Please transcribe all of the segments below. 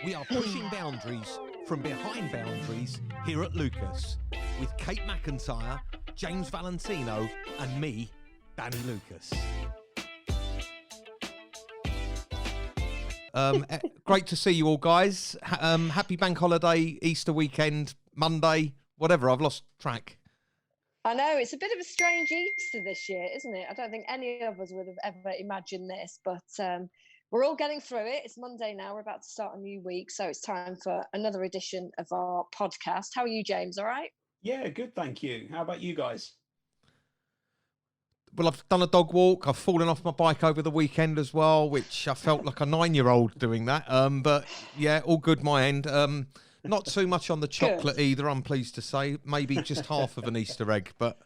We are pushing boundaries from behind boundaries here at Lucas with Kate McIntyre, James Valentino and me, Danny Lucas. Great to see you all, guys. Happy bank holiday, Easter weekend, Monday, whatever. I've lost track. I know, it's a bit of a strange Easter this year, isn't it? I don't think any of us would have ever imagined this, but we're all getting through it. It's Monday now. We're about to start a new week, so it's time for another edition of our podcast. How are you, James? All right? Yeah, good, thank you. How about you guys? Well, I've done a dog walk. I've fallen off my bike over the weekend as well, which I felt like a 9-year-old doing that. But yeah, all good my end. Not too much on the chocolate either, I'm pleased to say. Maybe just half of an Easter egg, but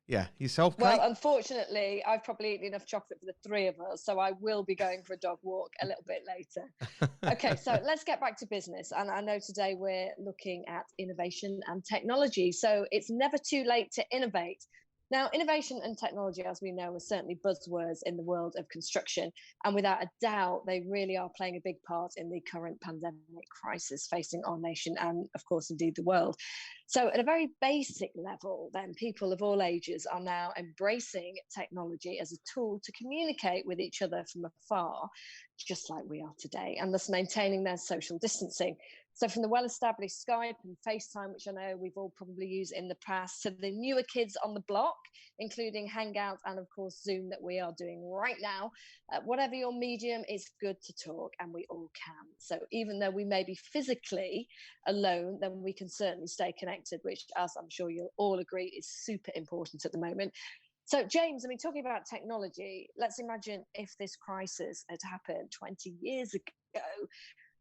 yeah. Yourself, Kate? Well, unfortunately, I've probably eaten enough chocolate for the three of us, so I will be going for a dog walk a little bit later. Okay, so let's get back to business. And I know today we're looking at innovation and technology. So it's never too late to innovate. Now, innovation and technology, as we know, are certainly buzzwords in the world of construction. And without a doubt, they really are playing a big part in the current pandemic crisis facing our nation and, of course, indeed the world. So at a very basic level, then, people of all ages are now embracing technology as a tool to communicate with each other from afar, just like we are today, and thus maintaining their social distancing. So from the well-established Skype and FaceTime, which I know we've all probably used in the past, to the newer kids on the block, including Hangout and, of course, Zoom that we are doing right now. Whatever your medium, it's good to talk, and we all can. So even though we may be physically alone, then we can certainly stay connected, which, as I'm sure you'll all agree, is super important at the moment. So, James, I mean, talking about technology, let's imagine if this crisis had happened 20 years ago.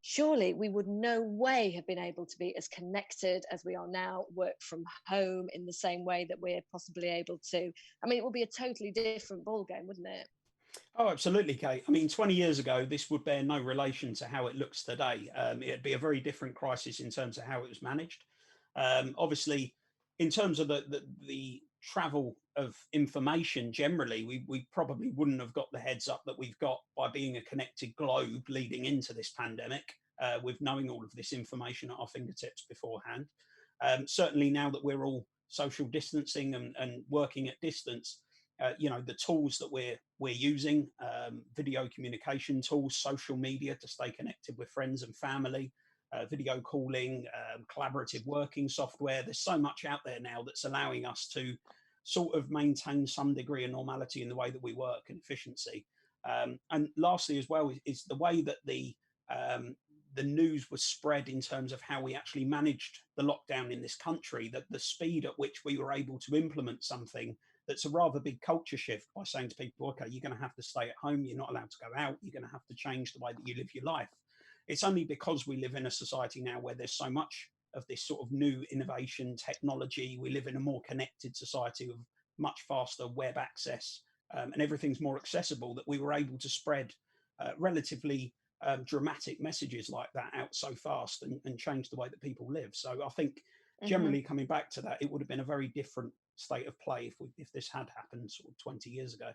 Surely we would no way have been able to be as connected as we are now, work from home in the same way that we're possibly able to. I mean, it would be a totally different ballgame, wouldn't it? Oh, absolutely, Kate. I mean, 20 years ago, this would bear no relation to how it looks today. It'd be a very different crisis in terms of how it was managed. Obviously, in terms of the travel of information generally, we probably wouldn't have got the heads up that we've got by being a connected globe leading into this pandemic, with knowing all of this information at our fingertips beforehand. Certainly now that we're all social distancing and working at distance, the tools that we're using, video communication tools, social media to stay connected with friends and family, video calling, collaborative working software. There's so much out there now that's allowing us to sort of maintain some degree of normality in the way that we work and efficiency. And lastly, as well, is the way that the news was spread in terms of how we actually managed the lockdown in this country, that the speed at which we were able to implement something that's a rather big culture shift by saying to people, okay, you're going to have to stay at home, you're not allowed to go out, you're going to have to change the way that you live your life. It's only because we live in a society now where there's so much of this sort of new innovation technology. We live in a more connected society with much faster web access, and everything's more accessible, that we were able to spread relatively dramatic messages like that out so fast and change the way that people live. So I think generally coming back to that, it would have been a very different state of play if this had happened sort of 20 years ago.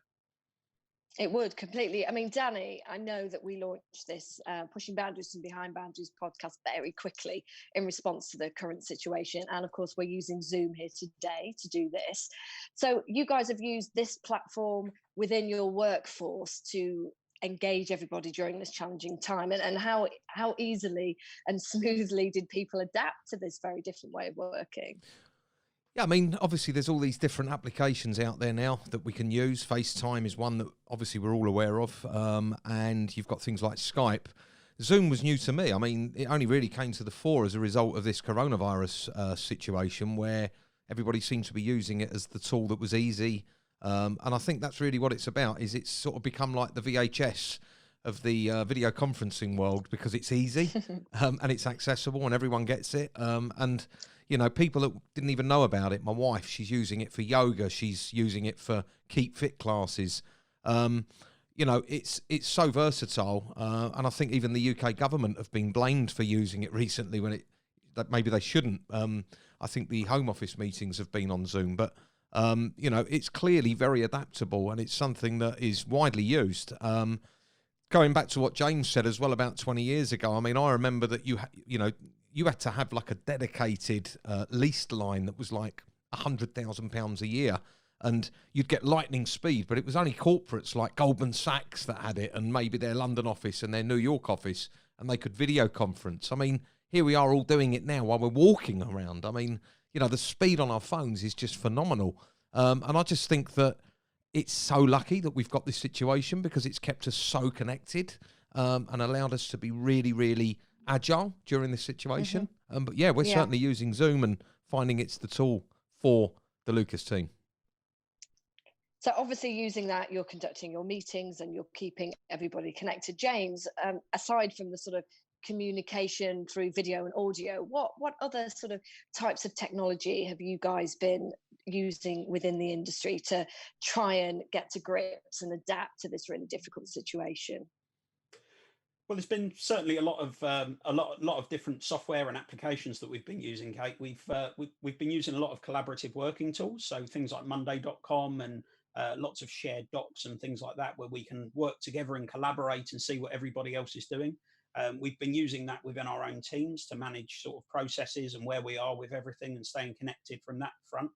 It would completely. I mean, Danny, I know that we launched this Pushing Boundaries and Behind Boundaries podcast very quickly in response to the current situation. And of course, we're using Zoom here today to do this. So you guys have used this platform within your workforce to engage everybody during this challenging time. And how easily and smoothly did people adapt to this very different way of working? Yeah, I mean, obviously there's all these different applications out there now that we can use. FaceTime is one that obviously we're all aware of. And you've got things like Skype. Zoom was new to me. I mean, it only really came to the fore as a result of this coronavirus situation where everybody seemed to be using it as the tool that was easy. And I think that's really what it's about, is it's sort of become like the VHS of the video conferencing world, because it's easy and it's accessible and everyone gets it. And you know, people that didn't even know about it. My wife, she's using it for yoga. She's using it for Keep Fit classes. You know, it's so versatile. And I think even the UK government have been blamed for using it recently when that maybe they shouldn't. I think the Home Office meetings have been on Zoom, but you know, it's clearly very adaptable and it's something that is widely used. going back to what James said as well about 20 years ago, I mean, I remember that you had to have like a dedicated leased line that was like £100,000 a year, and you'd get lightning speed, but it was only corporates like Goldman Sachs that had it, and maybe their London office and their New York office, and they could video conference. I mean, here we are all doing it now while we're walking around. I mean, the speed on our phones is just phenomenal. And I just think that it's so lucky that we've got this situation, because it's kept us so connected and allowed us to be really, really agile during this situation. But yeah, we're certainly using Zoom and finding it's the tool for the Lucas team. So obviously using that, you're conducting your meetings and you're keeping everybody connected. James, aside from the sort of communication through video and audio, what other sort of types of technology have you guys been using within the industry to try and get to grips and adapt to this really difficult situation? Well, there's been certainly a lot of different software and applications that we've been using, Kate. We've been using a lot of collaborative working tools, so things like Monday.com and lots of shared docs and things like that, where we can work together and collaborate and see what everybody else is doing. We've been using that within our own teams to manage sort of processes and where we are with everything and staying connected from that front.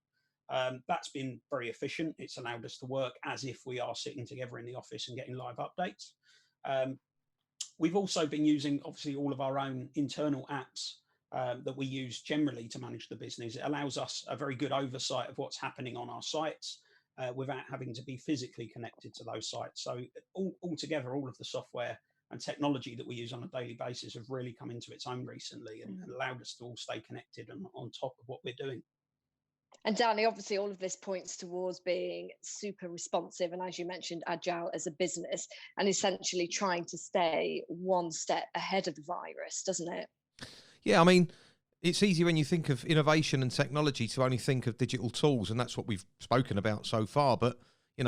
That's been very efficient. It's allowed us to work as if we are sitting together in the office and getting live updates. We've also been using, obviously, all of our own internal apps that we use generally to manage the business. It allows us a very good oversight of what's happening on our sites without having to be physically connected to those sites. So altogether, all of the software and technology that we use on a daily basis have really come into its own recently and allowed us to all stay connected and on top of what we're doing. And Danny, obviously all of this points towards being super responsive and, as you mentioned, agile as a business, and essentially trying to stay one step ahead of the virus, doesn't it? Yeah, I mean, it's easy when you think of innovation and technology to only think of digital tools, and that's what we've spoken about so far. But,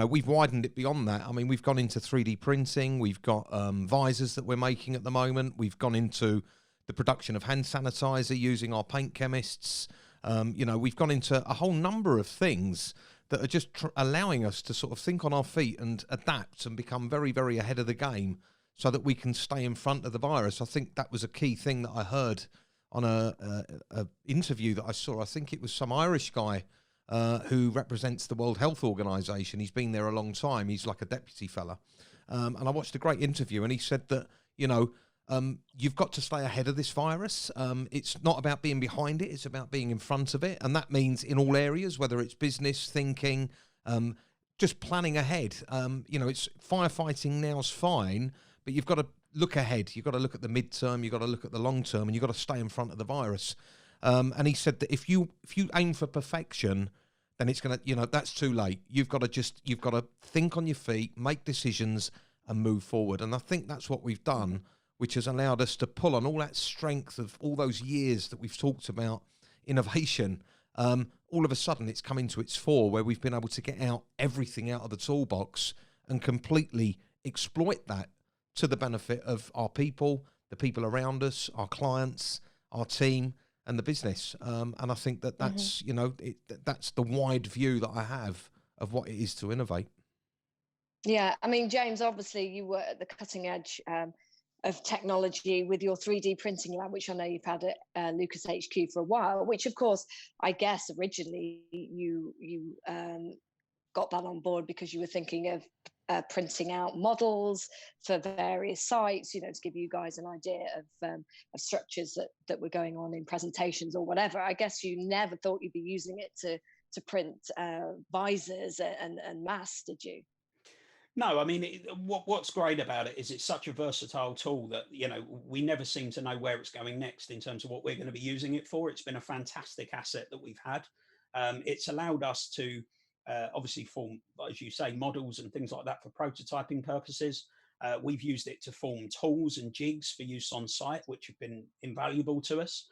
we've widened it beyond that. I mean, we've gone into 3D printing. We've got visors that we're making at the moment. We've gone into the production of hand sanitizer using our paint chemists. We've gone into a whole number of things that are just allowing us to sort of think on our feet and adapt and become very, very ahead of the game so that we can stay in front of the virus. I think that was a key thing that I heard on a interview that I saw. I think it was some Irish guy who represents the World Health Organization. He's been there a long time. He's like a deputy fella. And I watched a great interview, and he said that, you've got to stay ahead of this virus. It's not about being behind it. It's about being in front of it. And that means in all areas, whether it's business, thinking, just planning ahead. It's firefighting now's fine, but you've got to look ahead. You've got to look at the midterm. You've got to look at the long term, and you've got to stay in front of the virus. And he said that if you aim for perfection, then it's going to, that's too late. You've got to think on your feet, make decisions, and move forward. And I think that's what we've done, which has allowed us to pull on all that strength of all those years that we've talked about innovation. All of a sudden, it's come into its fore, where we've been able to get everything out of the toolbox and completely exploit that to the benefit of our people, the people around us, our clients, our team, and the business. And I think that that's, that's the wide view that I have of what it is to innovate. Yeah, I mean, James, obviously you were at the cutting edge of technology with your 3D printing lab, which I know you've had at Lucas HQ for a while, which of course, I guess originally you got that on board because you were thinking of printing out models for various sites, to give you guys an idea of structures that were going on in presentations or whatever. I guess you never thought you'd be using it to print visors and masks, did you? No, I mean, what's great about it is it's such a versatile tool that, we never seem to know where it's going next in terms of what we're going to be using it for. It's been a fantastic asset that we've had. It's allowed us to obviously form, as you say, models and things like that for prototyping purposes. We've used it to form tools and jigs for use on site, which have been invaluable to us.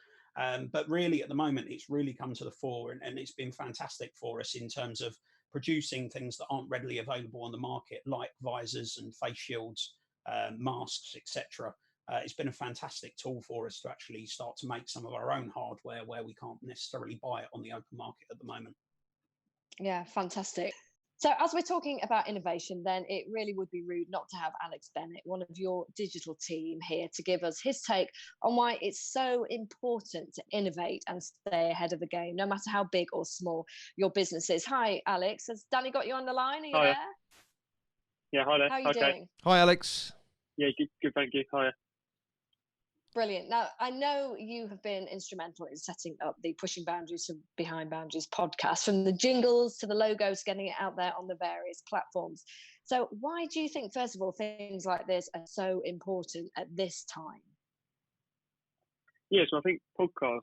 But really, at the moment, it's really come to the fore, and it's been fantastic for us in terms of producing things that aren't readily available on the market, like visors and face shields, masks, etc. It's been a fantastic tool for us to actually start to make some of our own hardware where we can't necessarily buy it on the open market at the moment. Yeah, fantastic. So, as we're talking about innovation, then it really would be rude not to have Alex Bennett, one of your digital team, here to give us his take on why it's so important to innovate and stay ahead of the game, no matter how big or small your business is. Hi, Alex. Has Danny got you on the line? Are you Hiya. there? Yeah, hi there. How are you Okay. doing? Hi, Alex. Yeah, good, thank you. Hiya. Brilliant. Now, I know you have been instrumental in setting up the Pushing Boundaries to Behind Boundaries podcast, from the jingles to the logos, getting it out there on the various platforms. So, why do you think, first of all, things like this are so important at this time? Yeah, so I think podcasts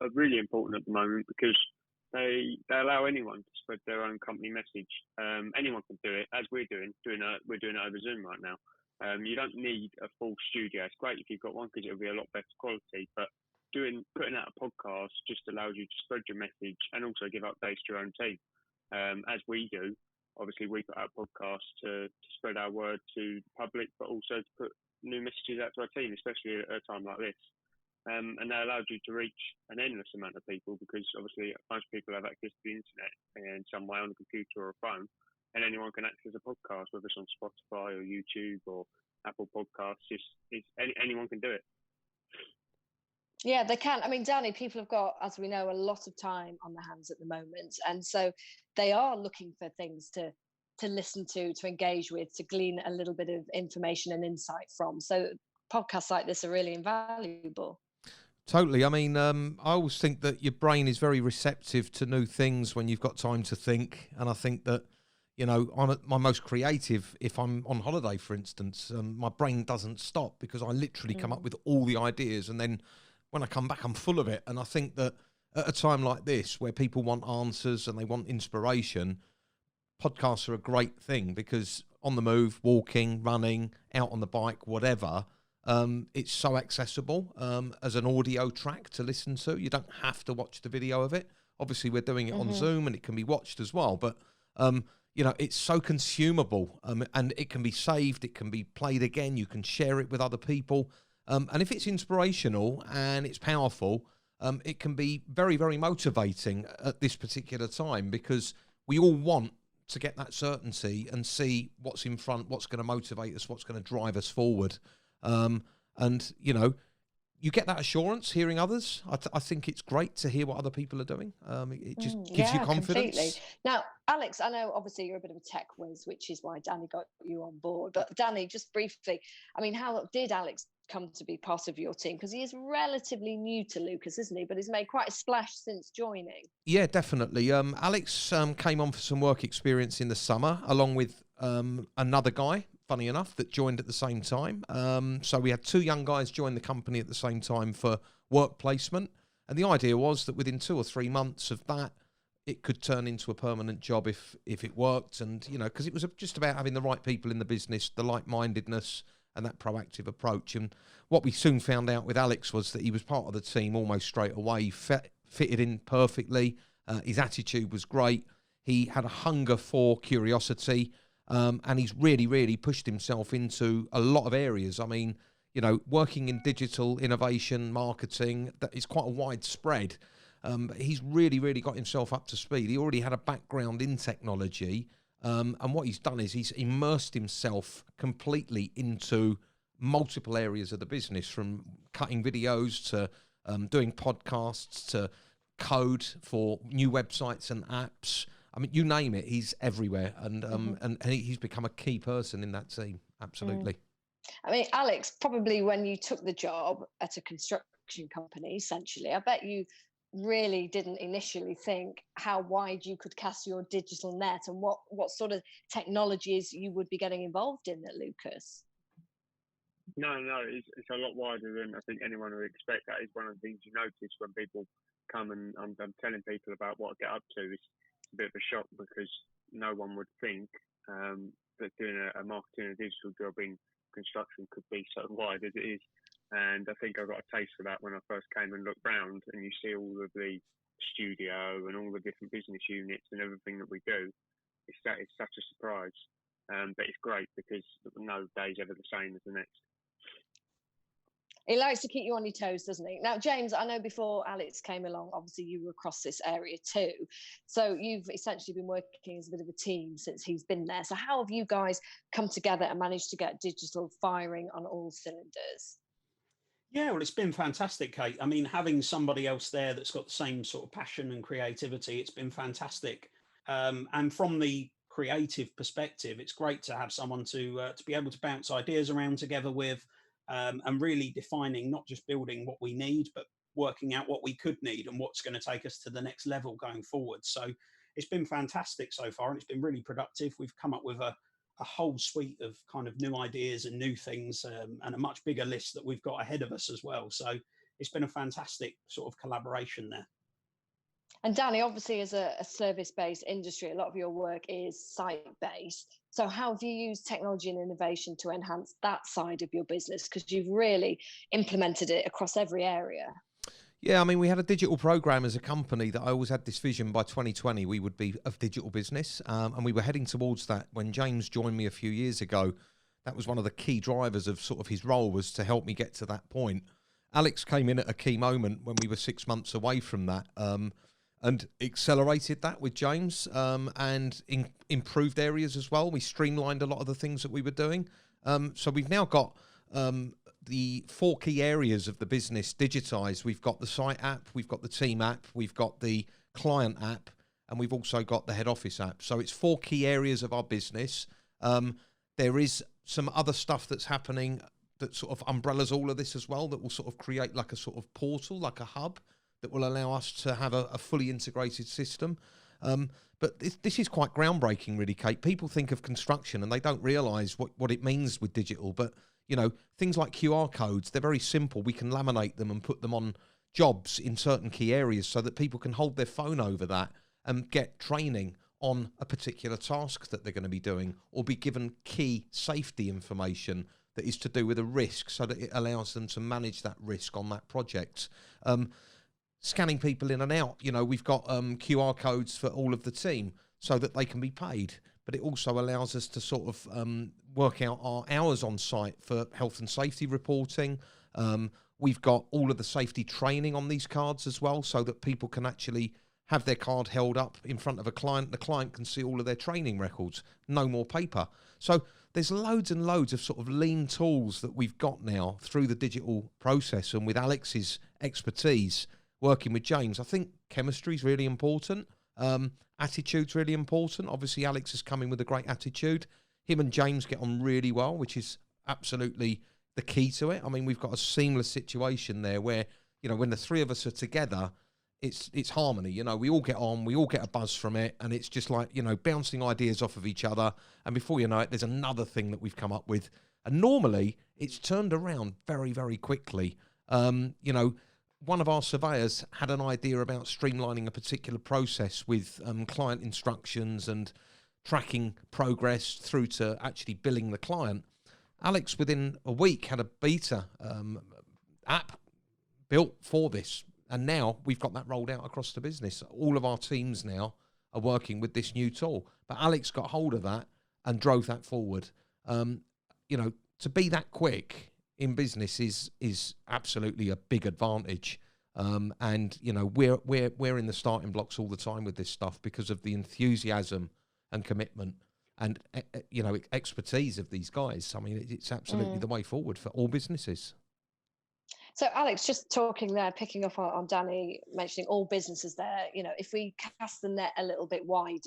are really important at the moment because they allow anyone to spread their own company message. Anyone can do it, as we're doing it over Zoom right now. You don't need a full studio. It's great if you've got one because it'll be a lot better quality. But putting out a podcast just allows you to spread your message and also give updates to your own team, as we do. Obviously, we put out podcasts to spread our word to the public, but also to put new messages out to our team, especially at a time like this. And that allows you to reach an endless amount of people because obviously most people have access to the internet in some way on a computer or a phone, and anyone can access a podcast, whether it's on Spotify or YouTube or Apple Podcasts. Anyone can do it. Yeah, they can. I mean, Danny, people have got, as we know, a lot of time on their hands at the moment, and so they are looking for things to listen to engage with, to glean a little bit of information and insight from. So podcasts like this are really invaluable. Totally. I mean, I always think that your brain is very receptive to new things when you've got time to think. And I think that, you know, my most creative, if I'm on holiday, for instance, my brain doesn't stop because I literally come up with all the ideas. And then when I come back, I'm full of it. And I think that at a time like this, where people want answers and they want inspiration, podcasts are a great thing because on the move, walking, running, out on the bike, whatever, it's so accessible as an audio track to listen to. You don't have to watch the video of it. Obviously, we're doing it on Zoom and it can be watched as well. But, you know, it's so consumable and it can be saved. It can be played again. You can share it with other people. And if it's inspirational and it's powerful, it can be very, very motivating at this particular time because we all want to get that certainty and see what's in front, what's going to motivate us, what's going to drive us forward. And, you know, you get that assurance hearing others. I think it's great to hear what other people are doing. It just gives you confidence. Completely. Now, Alex, I know obviously you're a bit of a tech whiz, which is why Danny got you on board. But Danny, just briefly, I mean, how did Alex come to be part of your team? Because he is relatively new to Lucas, isn't he? But he's made quite a splash since joining. Yeah, definitely. Alex came on for some work experience in the summer, along with another guy, funny enough, that joined at the same time. So we had two young guys join the company at the same time for work placement. And the idea was that within 2 or 3 months of that, it could turn into a permanent job if it worked. And, you know, because it was just about having the right people in the business, the like-mindedness and that proactive approach. And what we soon found out with Alex was that he was part of the team almost straight away. He fitted in perfectly. His attitude was great. He had a hunger for curiosity. And he's really, really pushed himself into a lot of areas. I mean, you know, working in digital innovation, marketing, that is quite a wide spread. He's really, really got himself up to speed. He already had a background in technology. And what he's done is he's immersed himself completely into multiple areas of the business, from cutting videos to doing podcasts to code for new websites and apps. I mean, you name it, he's everywhere, and he's become a key person in that team. Absolutely. I mean, Alex, probably when you took the job at a construction company, essentially, I bet you really didn't initially think how wide you could cast your digital net and what sort of technologies you would be getting involved in at Lucas. No, it's a lot wider than I think anyone would expect. That is one of the things you notice when people come and I'm telling people about what I get up to. It's a bit of a shock because no one would think that doing a marketing and digital job in construction could be so wide as it is. And I think I got a taste for that when I first came and looked round, and you see all of the studio and all the different business units and everything that we do. It's such a surprise, but it's great because no day's ever the same as the next. He likes to keep you on your toes, doesn't he? Now, James, I know before Alex came along, obviously you were across this area too. So you've essentially been working as a bit of a team since he's been there. So how have you guys come together and managed to get digital firing on all cylinders? Yeah, well, it's been fantastic, Kate. I mean, having somebody else there that's got the same sort of passion and creativity, it's been fantastic. And from the creative perspective, it's great to have someone to be able to bounce ideas around together with, and really defining not just building what we need, but working out what we could need and what's going to take us to the next level going forward. So it's been fantastic so far, and it's been really productive. We've come up with a whole suite of kind of new ideas and new things, and a much bigger list that we've got ahead of us as well. So it's been a fantastic sort of collaboration there. And Danny, obviously, as a service-based industry, a lot of your work is site-based. So how have you used technology and innovation to enhance that side of your business? Because you've really implemented it across every area. Yeah, I mean, we had a digital program as a company that I always had this vision by 2020 we would be a digital business, and we were heading towards that. When James joined me a few years ago, that was one of the key drivers of sort of his role, was to help me get to that point. Alex came in at a key moment when we were 6 months away from that, and accelerated that with James, and improved areas as well. We streamlined a lot of the things that we were doing. So we've now got the 4 key areas of the business digitized. We've got the site app, we've got the team app, we've got the client app, and we've also got the head office app. So it's 4 key areas of our business. There is some other stuff that's happening that sort of umbrellas all of this as well, that will sort of create like a sort of portal, like a hub, that will allow us to have a fully integrated system. But this is quite groundbreaking, really, Kate. People think of construction and they don't realise what it means with digital. But, you know, things like QR codes, they're very simple. We can laminate them and put them on jobs in certain key areas so that people can hold their phone over that and get training on a particular task that they're going to be doing, or be given key safety information that is to do with a risk, so that it allows them to manage that risk on that project. Scanning people in and out, you know, we've got QR codes for all of the team so that they can be paid, but it also allows us to sort of work out our hours on site for health and safety reporting. We've got all of the safety training on these cards as well, so that people can actually have their card held up in front of a client. The client can see all of their training records, no more paper. So there's loads and loads of sort of lean tools that we've got now through the digital process, and with Alex's expertise working with James. I think chemistry is really important. Attitude's really important. Obviously, Alex is coming with a great attitude. Him and James get on really well, which is absolutely the key to it. I mean, we've got a seamless situation there where, you know, when the 3 of us are together, it's harmony. You know, we all get on, we all get a buzz from it, and it's just like, you know, bouncing ideas off of each other. And before you know it, there's another thing that we've come up with. And normally, it's turned around very, very quickly. You know, one of our surveyors had an idea about streamlining a particular process with client instructions and tracking progress through to actually billing the client. Alex, within a week, had a beta app built for this. And now we've got that rolled out across the business. All of our teams now are working with this new tool. But Alex got hold of that and drove that forward. You know, to be that quick in business is absolutely a big advantage. And you know, we're in the starting blocks all the time with this stuff because of the enthusiasm and commitment and you know, expertise of these guys. I mean, it's absolutely the way forward for all businesses. So Alex, just talking there, picking up on Danny mentioning all businesses there, you know, if we cast the net a little bit wider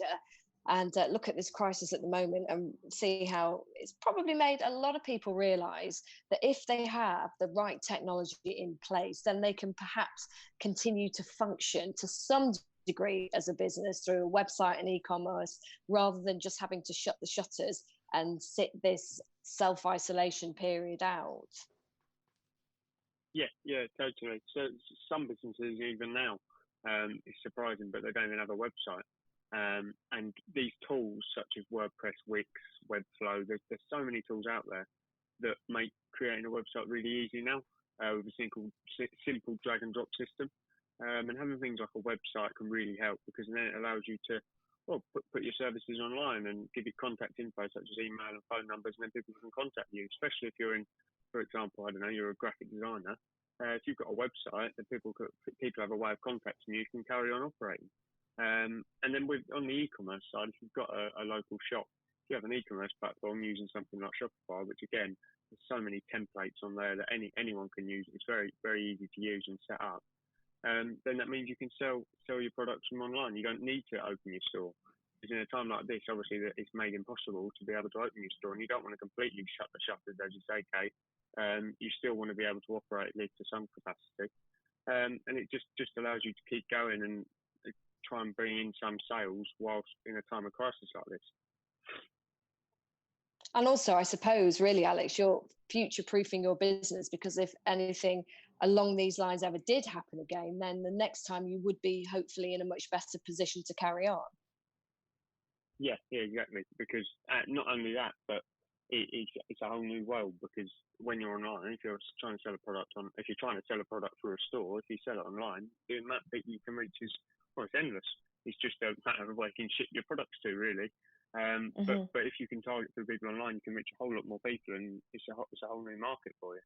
and look at this crisis at the moment and see how it's probably made a lot of people realize that if they have the right technology in place, then they can perhaps continue to function to some degree as a business through a website and e-commerce, rather than just having to shut the shutters and sit this self-isolation period out. Yeah, totally. So some businesses even now, it's surprising, but they don't even have a website. And these tools such as WordPress, Wix, Webflow, there's so many tools out there that make creating a website really easy now, with a simple drag and drop system. And having things like a website can really help, because then it allows you to put your services online and give you contact info such as email and phone numbers, and then people can contact you, especially if you're in for example, I don't know, you're a graphic designer. If you've got a website that people have a way of contacting you, can carry on operating. And then on the e-commerce side, if you've got a local shop, if you have an e-commerce platform using something like Shopify, which again, there's so many templates on there that anyone can use. It's very, very easy to use and set up. Then that means you can sell your products from online. You don't need to open your store. Because in a time like this, obviously, that it's made impossible to be able to open your store, and you don't want to completely shut the shutters, as you say, Kate. You still want to be able to operate at least to some capacity, and it just allows you to keep going and try and bring in some sales whilst in a time of crisis like this. And also, I suppose, really, Alex, you're future-proofing your business, because if anything along these lines ever did happen again, then the next time you would be hopefully in a much better position to carry on. Yeah, exactly. Because not only that, but it's a whole new world. Because when you're online, if you're trying to sell a product through a store, if you sell it online, the amount that you can reach is, well, it's endless. It's just a matter of where you can ship your products to, really. But if you can target through people online, you can reach a whole lot more people, and it's a whole new market for you.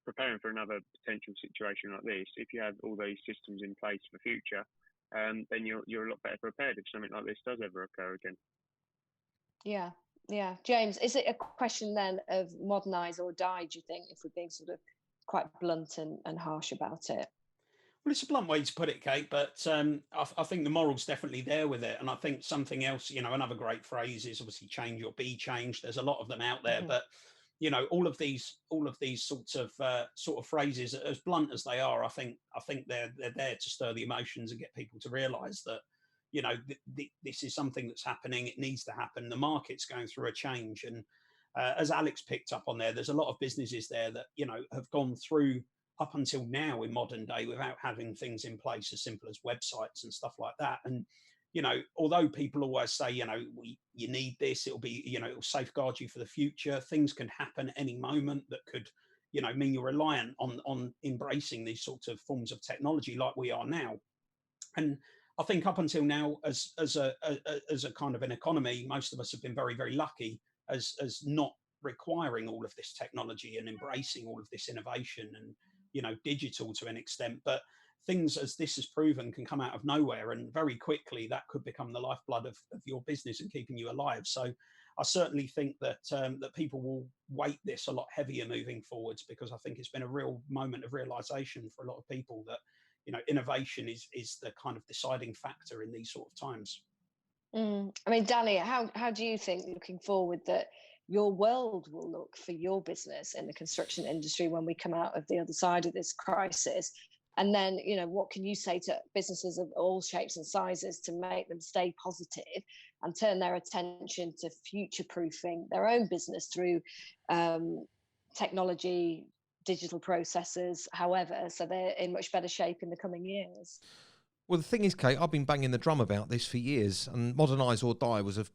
Preparing for another potential situation like this, if you have all these systems in place for the future, then you're a lot better prepared if something like this does ever occur again. Yeah. James, is it a question then of modernise or die, do you think, if we're being sort of quite blunt and harsh about it? Well, it's a blunt way to put it, Kate, but I think the moral's definitely there with it. And I think something else, another great phrase is obviously change or be changed. There's a lot of them out there, but all of these sorts of phrases, as blunt as they are, I think they're there to stir the emotions and get people to realise that, this is something that's happening. It needs to happen. The market's going through a change, and as Alex picked up on there's a lot of businesses there that have gone through up until now in modern day without having things in place as simple as websites and stuff like that. And although people always say you need this, it'll be it'll safeguard you for the future, things can happen any moment that could mean you're reliant on embracing these sorts of forms of technology like we are now. And I think up until now, as a kind of an economy, most of us have been very, very lucky as not requiring all of this technology and embracing all of this innovation and digital to an extent. But things, as this has proven, can come out of nowhere, and very quickly that could become the lifeblood of your business and keeping you alive. So I certainly think that that people will weight this a lot heavier moving forwards, because I think it's been a real moment of realization for a lot of people that innovation is the kind of deciding factor in these sort of times. I mean, Danny, how do you think, looking forward, that your world will look for your business in the construction industry when we come out of the other side of this crisis? And then, what can you say to businesses of all shapes and sizes to make them stay positive and turn their attention to future-proofing their own business through technology, digital processes, however, so they're in much better shape in the coming years? Well, the thing is, Kate, I've been banging the drum about this for years, and modernise or die was a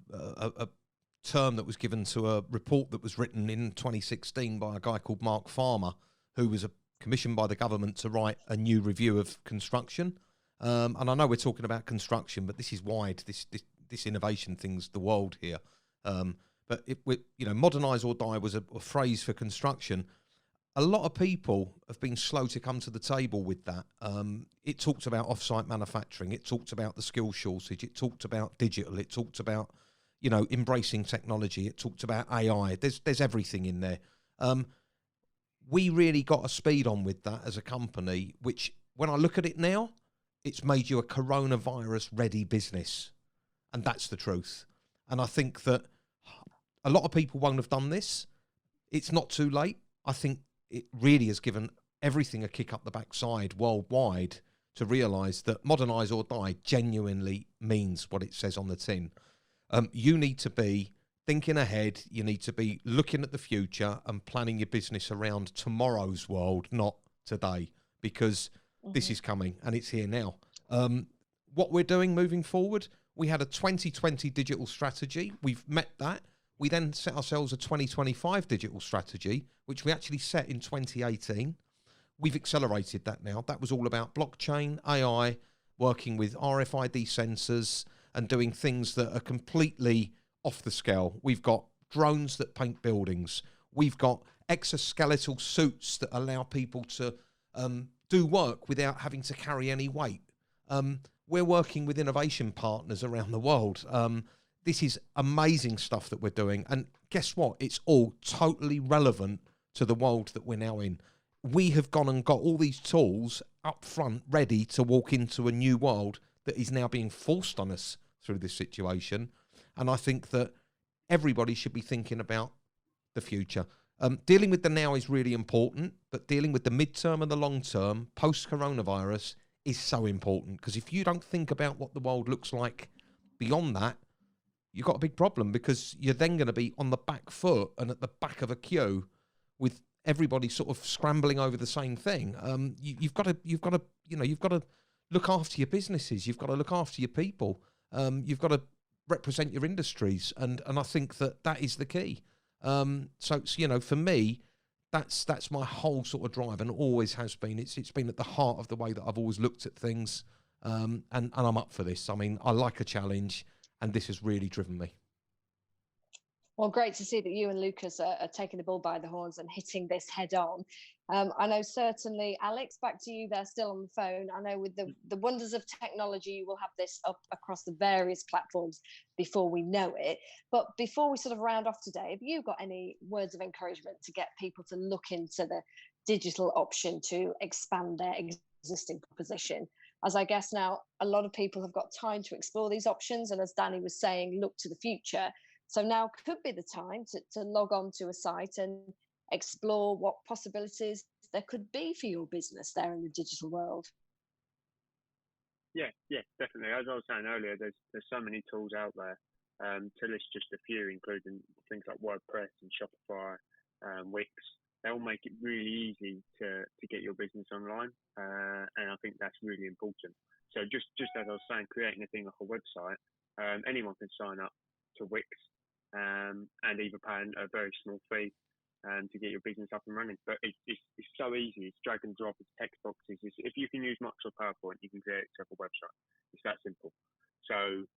term that was given to a report that was written in 2016 by a guy called Mark Farmer, who was commissioned by the government to write a new review of construction. And I know we're talking about construction, but this is wide. This innovation thing's the world here. But modernise or die was a phrase for construction. A lot of people have been slow to come to the table with that. It talked about off-site manufacturing. It talked about the skill shortage. It talked about digital. It talked about, embracing technology. It talked about AI. There's everything in there. We really got a speed on with that as a company, which when I look at it now, it's made you a coronavirus-ready business. And that's the truth. And I think that a lot of people won't have done this. It's not too late. I think it really has given everything a kick up the backside worldwide to realise that modernise or die genuinely means what it says on the tin. You need to be thinking ahead. You need to be looking at the future and planning your business around tomorrow's world, not today, because this is coming and it's here now. What we're doing moving forward, we had a 2020 digital strategy. We've met that. We then set ourselves a 2025 digital strategy, which we actually set in 2018. We've accelerated that now. That was all about blockchain, AI, working with RFID sensors and doing things that are completely off the scale. We've got drones that paint buildings. We've got exoskeletal suits that allow people to do work without having to carry any weight. We're working with innovation partners around the world. This is amazing stuff that we're doing. And guess what? It's all totally relevant to the world that we're now in. We have gone and got all these tools up front ready to walk into a new world that is now being forced on us through this situation. And I think that everybody should be thinking about the future. Dealing with the now is really important, but dealing with the midterm and the long term, post-coronavirus, is so important. Because if you don't think about what the world looks like beyond that, you've got a big problem, because you're then going to be on the back foot and at the back of a queue with everybody sort of scrambling over the same thing. You've got to look after your businesses. You've got to look after your people. You've got to represent your industries, and I think that is the key. So for me, that's my whole sort of drive, and always has been. It's been at the heart of the way that I've always looked at things, and I'm up for this. I mean, I like a challenge, and this has really driven me. Well, great to see that you and Lucas are taking the bull by the horns and hitting this head on. I know certainly, Alex, back to you there, still on the phone. I know with the wonders of technology, you will have this up across the various platforms before we know it. But before we sort of round off today, have you got any words of encouragement to get people to look into the digital option to expand their existing proposition? As I guess now, a lot of people have got time to explore these options. And as Danny was saying, look to the future. So now could be the time to log on to a site and explore what possibilities there could be for your business there in the digital world. Yeah, definitely. As I was saying earlier, there's so many tools out there. To list just a few, including things like WordPress and Shopify, Wix. They all make it really easy to get your business online, and I think that's really important. So just as I was saying, creating a thing like a website, anyone can sign up to Wix, and either pay a very small fee to get your business up and running. But it's so easy. It's drag and drop. It's text boxes. If you can use Microsoft PowerPoint, you can create yourself a website. It's that simple. So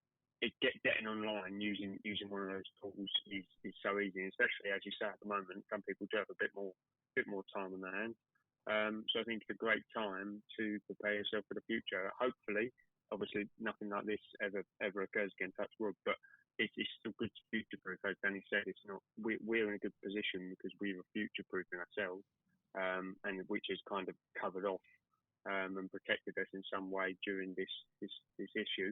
getting online using one of those tools is so easy, and especially as you say at the moment, some people do have a bit more time on their hands. So I think it's a great time to prepare yourself for the future. Hopefully, obviously, nothing like this ever occurs again, touch wood, but it's still good to future-proof. As Danny said, it's not. We're in a good position because we were future-proofing ourselves, and which has kind of covered off and protected us in some way during this issue.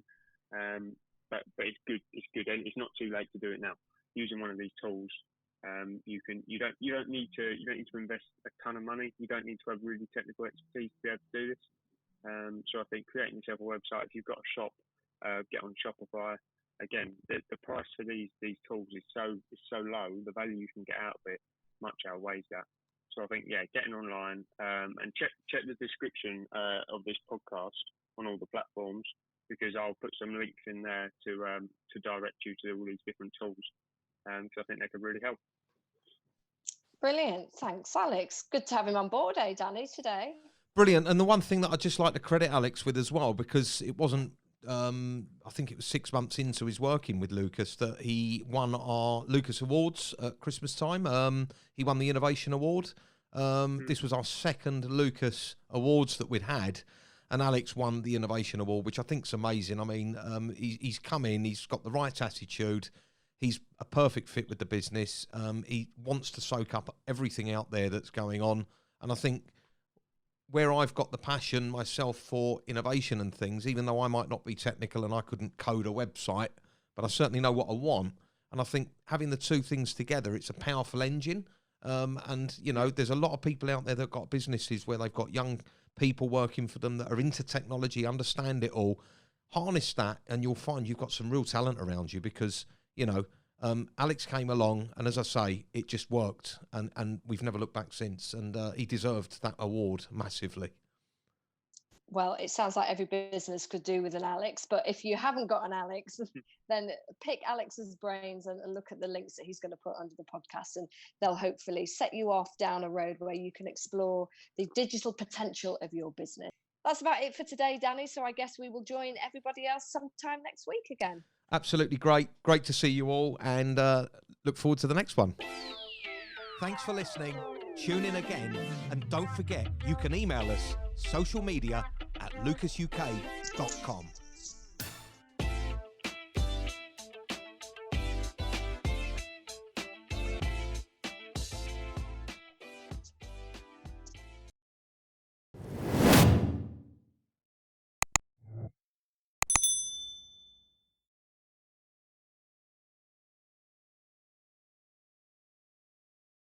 But it's good. It's good, and it's not too late to do it now. Using one of these tools, you don't need to invest a ton of money. You don't need to have really technical expertise to be able to do this. So I think creating yourself a website, if you've got a shop, get on Shopify. Again, the price for these tools is so low. The value you can get out of it much outweighs that. So I think getting online and check the description of this podcast on all the platforms, because I'll put some links in there to direct you to all these different tools. So I think they could really help. Brilliant. Thanks, Alex. Good to have him on board, Danny, today. Brilliant. And the one thing that I'd just like to credit Alex with as well, because it wasn't, I think it was 6 months into his working with Lucas that he won our Lucas Awards at Christmas time. He won the Innovation Award. This was our second Lucas Awards that we'd had. And Alex won the Innovation Award, which I think is amazing. I mean, he's come in, he's got the right attitude. He's a perfect fit with the business. He wants to soak up everything out there that's going on. And I think where I've got the passion myself for innovation and things, even though I might not be technical and I couldn't code a website, but I certainly know what I want. And I think having the two things together, it's a powerful engine. And, there's a lot of people out there that have got businesses where they've got young people working for them that are into technology, understand it all. Harness that, and you'll find you've got some real talent around you, because Alex came along, and as I say, it just worked, and we've never looked back since, and he deserved that award massively. Well, it sounds like every business could do with an Alex, but if you haven't got an Alex, then pick Alex's brains and look at the links that he's going to put under the podcast, and they'll hopefully set you off down a road where you can explore the digital potential of your business. That's about it for today, Danny. So I guess we will join everybody else sometime next week again. Absolutely great. Great to see you all, and look forward to the next one. Thanks for listening. Tune in again. And don't forget, you can email us socialmedia@lucasuk.com.